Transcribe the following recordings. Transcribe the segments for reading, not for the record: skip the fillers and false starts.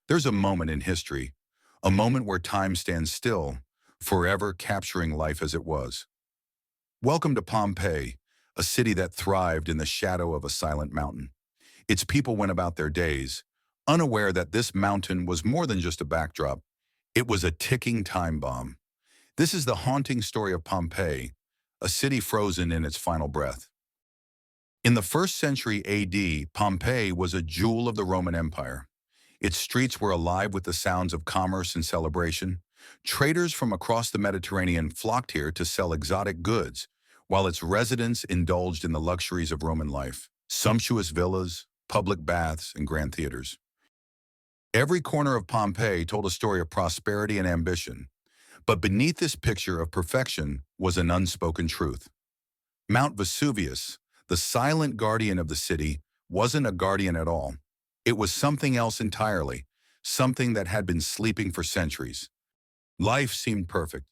There's a moment in history, a moment where time stands still, forever capturing life as it was. Welcome to Pompeii, a city that thrived in the shadow of a silent mountain. Its people went about their days, unaware that this mountain was more than just a backdrop. It was a ticking time bomb. This is the haunting story of Pompeii, a city frozen in its final breath. In the 1st century AD, Pompeii was a jewel of the Roman Empire. Its streets were alive with the sounds of commerce and celebration. Traders from across the Mediterranean flocked here to sell exotic goods, while its residents indulged in the luxuries of Roman life, sumptuous villas, public baths, and grand theaters. Every corner of Pompeii told a story of prosperity and ambition, but beneath this picture of perfection was an unspoken truth. Mount Vesuvius, the silent guardian of the city, wasn't a guardian at all. It was something else entirely, something that had been sleeping for centuries. Life seemed perfect,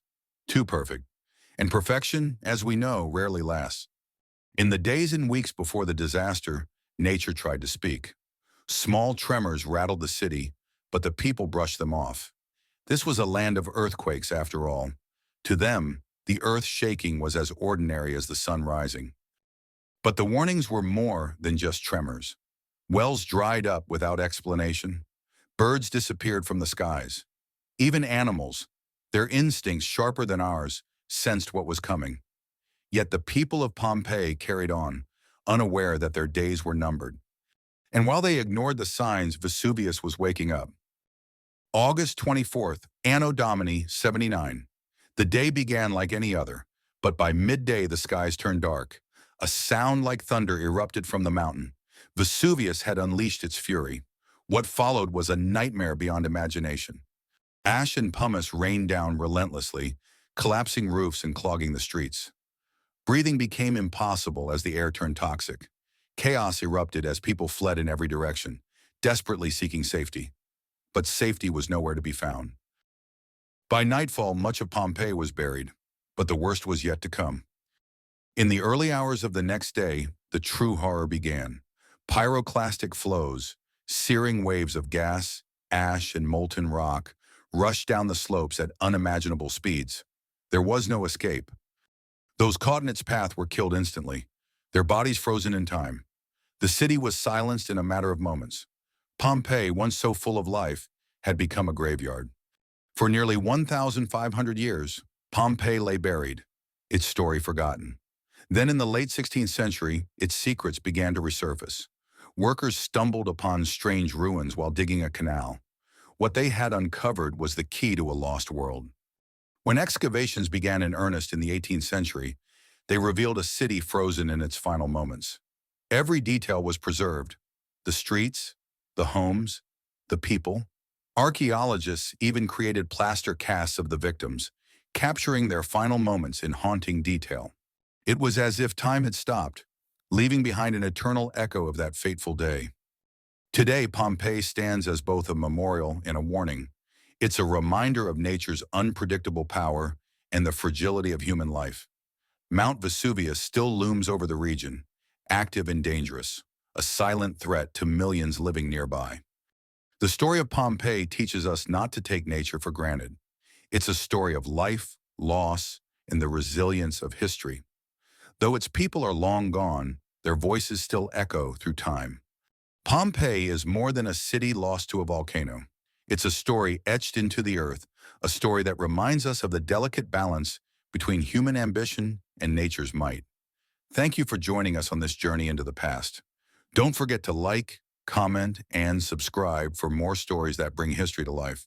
too perfect, and perfection, as we know, rarely lasts. In the days and weeks before the disaster, nature tried to speak. Small tremors rattled the city, but the people brushed them off. This was a land of earthquakes, after all. To them, the earth shaking was as ordinary as the sun rising. But the warnings were more than just tremors. Wells dried up without explanation. Birds disappeared from the skies. Even animals, their instincts sharper than ours, sensed what was coming. Yet the people of Pompeii carried on, unaware that their days were numbered. And while they ignored the signs, Vesuvius was waking up. August 24th, Anno Domini 79. The day began like any other, but by midday the skies turned dark. A sound like thunder erupted from the mountain. Vesuvius had unleashed its fury. What followed was a nightmare beyond imagination. Ash and pumice rained down relentlessly, collapsing roofs and clogging the streets. Breathing became impossible as the air turned toxic. Chaos erupted as people fled in every direction, desperately seeking safety. But safety was nowhere to be found. By nightfall, much of Pompeii was buried, but the worst was yet to come. In the early hours of the next day, the true horror began. Pyroclastic flows, searing waves of gas, ash, and molten rock rushed down the slopes at unimaginable speeds. There was no escape. Those caught in its path were killed instantly, their bodies frozen in time. The city was silenced in a matter of moments. Pompeii, once so full of life, had become a graveyard. For nearly 1,500 years, Pompeii lay buried, its story forgotten. Then in the late 16th century, its secrets began to resurface. Workers stumbled upon strange ruins while digging a canal. What they had uncovered was the key to a lost world. When excavations began in earnest in the 18th century, they revealed a city frozen in its final moments. Every detail was preserved: the streets, the homes, the people. Archaeologists even created plaster casts of the victims, capturing their final moments in haunting detail. It was as if time had stopped, leaving behind an eternal echo of that fateful day. Today, Pompeii stands as both a memorial and a warning. It's a reminder of nature's unpredictable power and the fragility of human life. Mount Vesuvius still looms over the region, active and dangerous, a silent threat to millions living nearby. The story of Pompeii teaches us not to take nature for granted. It's a story of life, loss, and the resilience of history. Though its people are long gone, their voices still echo through time. Pompeii is more than a city lost to a volcano. It's a story etched into the earth, a story that reminds us of the delicate balance between human ambition and nature's might. Thank you for joining us on this journey into the past. Don't forget to like, comment, and subscribe for more stories that bring history to life.